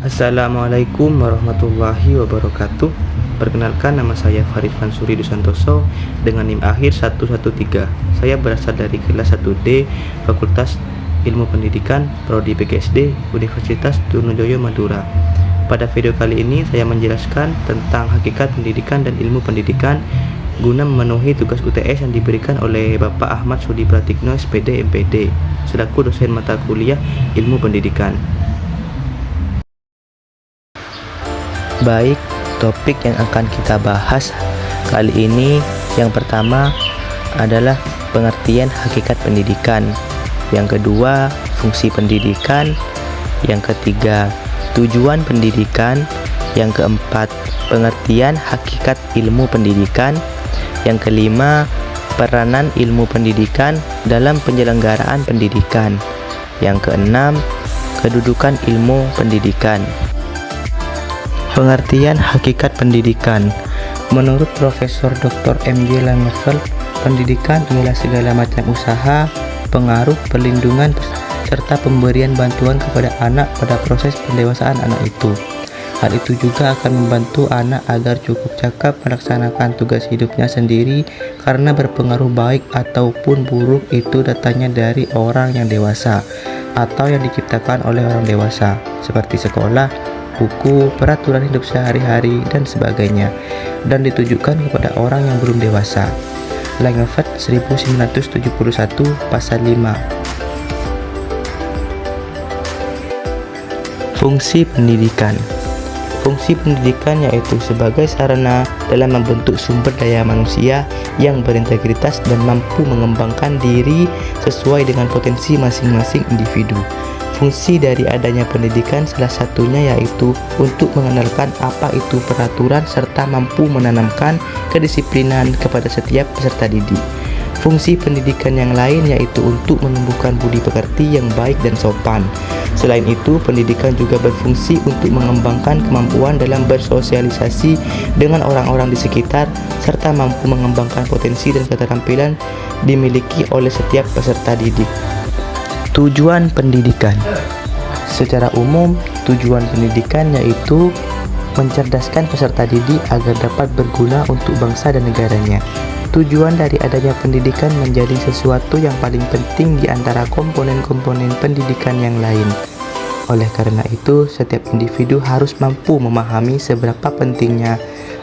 Assalamualaikum warahmatullahi wabarakatuh. Perkenalkan, nama saya Farid Mansuri Dusantoso dengan NIM akhir 113. Saya berasal dari kelas 1D Fakultas Ilmu Pendidikan Prodi PGSD Universitas Trunojoyo Madura. Pada video kali ini saya menjelaskan tentang hakikat pendidikan dan ilmu pendidikan guna memenuhi tugas UTS yang diberikan oleh Bapak Ahmad Sudi Pratikno SPD MPD selaku dosen mata kuliah Ilmu Pendidikan. Baik, topik yang akan kita bahas kali ini yang pertama adalah pengertian hakikat pendidikan, yang kedua fungsi pendidikan, yang ketiga tujuan pendidikan, yang keempat pengertian hakikat ilmu pendidikan, yang kelima peranan ilmu pendidikan dalam penyelenggaraan pendidikan, yang keenam kedudukan ilmu pendidikan. Pengertian hakikat pendidikan. Menurut Profesor Dr. M.J. Langenfeld, pendidikan ialah segala macam usaha, pengaruh, perlindungan, serta pemberian bantuan kepada anak pada proses pendewasaan anak itu. Hal itu juga akan membantu anak agar cukup cakap melaksanakan tugas hidupnya sendiri, karena berpengaruh baik ataupun buruk itu datangnya dari orang yang dewasa atau yang diciptakan oleh orang dewasa, seperti sekolah, buku, peraturan hidup sehari-hari, dan sebagainya, dan ditujukan kepada orang yang belum dewasa. Langenfeld 1971 pasal 5. Fungsi pendidikan. Fungsi pendidikan yaitu sebagai sarana dalam membentuk sumber daya manusia yang berintegritas dan mampu mengembangkan diri sesuai dengan potensi masing-masing individu. Fungsi dari adanya pendidikan salah satunya yaitu untuk mengenalkan apa itu peraturan serta mampu menanamkan kedisiplinan kepada setiap peserta didik. Fungsi pendidikan yang lain yaitu untuk menumbuhkan budi pekerti yang baik dan sopan. Selain itu, pendidikan juga berfungsi untuk mengembangkan kemampuan dalam bersosialisasi dengan orang-orang di sekitar serta mampu mengembangkan potensi dan keterampilan dimiliki oleh setiap peserta didik. Tujuan pendidikan. Secara umum, tujuan pendidikan yaitu mencerdaskan peserta didik agar dapat berguna untuk bangsa dan negaranya. Tujuan dari adanya pendidikan menjadi sesuatu yang paling penting di antara komponen-komponen pendidikan yang lain. Oleh karena itu, setiap individu harus mampu memahami seberapa pentingnya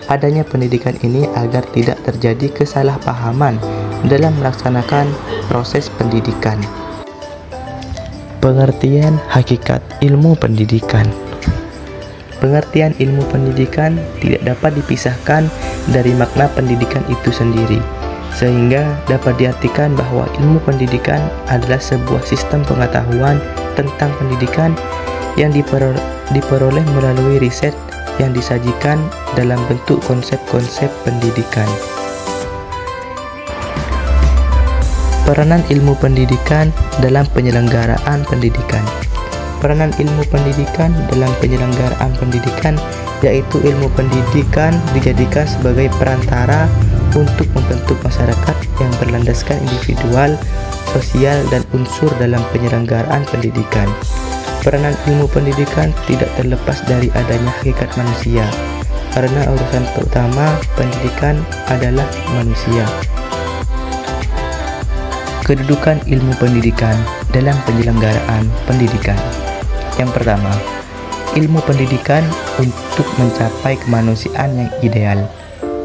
adanya pendidikan ini agar tidak terjadi kesalahpahaman dalam melaksanakan proses pendidikan. Pengertian hakikat ilmu pendidikan. Pengertian ilmu pendidikan tidak dapat dipisahkan dari makna pendidikan itu sendiri, sehingga dapat diartikan bahwa ilmu pendidikan adalah sebuah sistem pengetahuan tentang pendidikan yang diperoleh melalui riset yang disajikan dalam bentuk konsep-konsep pendidikan. Peranan ilmu pendidikan dalam penyelenggaraan pendidikan. Peranan ilmu pendidikan dalam penyelenggaraan pendidikan yaitu ilmu pendidikan dijadikan sebagai perantara untuk membentuk masyarakat yang berlandaskan individual, sosial, dan unsur dalam penyelenggaraan pendidikan. Peranan ilmu pendidikan tidak terlepas dari adanya hakikat manusia, karena urusan pertama pendidikan adalah manusia. Kedudukan ilmu pendidikan dalam penyelenggaraan pendidikan. Yang pertama, ilmu pendidikan untuk mencapai kemanusiaan yang ideal.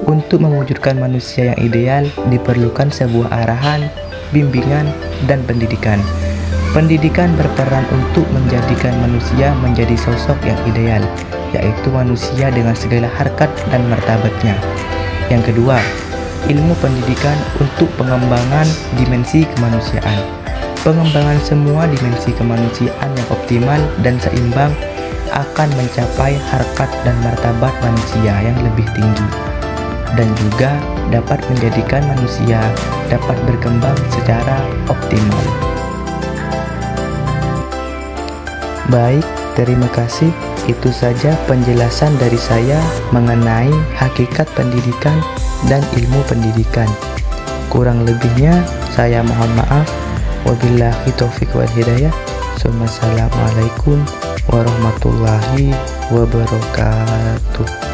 Untuk mewujudkan manusia yang ideal diperlukan sebuah arahan, bimbingan, dan pendidikan. Pendidikan berperan untuk menjadikan manusia menjadi sosok yang ideal, yaitu manusia dengan segala harkat dan martabatnya. Yang kedua, ilmu pendidikan untuk pengembangan dimensi kemanusiaan. Pengembangan semua dimensi kemanusiaan yang optimal dan seimbang akan mencapai harkat dan martabat manusia yang lebih tinggi, dan juga dapat menjadikan manusia dapat berkembang secara optimal. Baik, terima kasih. Itu saja penjelasan dari saya mengenai hakikat pendidikan dan ilmu pendidikan. Kurang lebihnya saya mohon maaf. Wabillahi taufiq wal hidayah. Assalamualaikum warahmatullahi wabarakatuh.